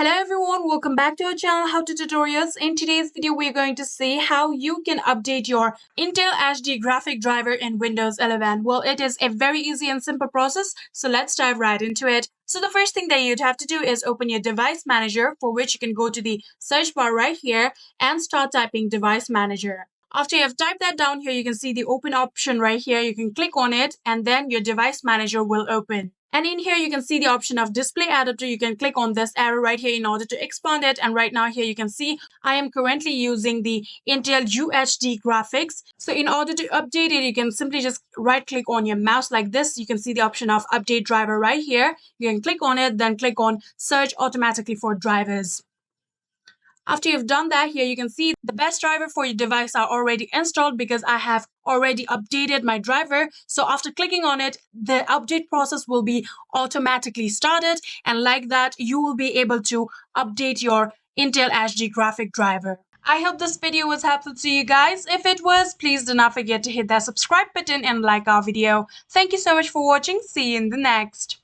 Hello everyone, welcome back to our channel How to Tutorials. In today's video, we're going to see how you can update your Intel HD graphic driver in Windows 11. Well, it is a very easy and simple process, so let's dive right into it. So the first thing that you'd have to do is open your device manager, for which you can go to the search bar right here and start typing device manager. After you have typed that down here, you can see the open option right here. You can click on it and then your device manager will open. And in here, you can see the option of display adapter. You can click on this arrow right here in order to expand it. And right now here, you can see I am currently using the Intel UHD graphics. So in order to update it, you can simply just right click on your mouse like this. You can see the option of update driver right here. You can click on it, then click on search automatically for drivers. After you've done that, here you can see the best driver for your device are already installed because I have already updated my driver. So after clicking on it, the update process will be automatically started. And like that, you will be able to update your Intel HD graphic driver. I hope this video was helpful to you guys. If it was, please do not forget to hit that subscribe button and like our video. Thank you so much for watching. See you in the next.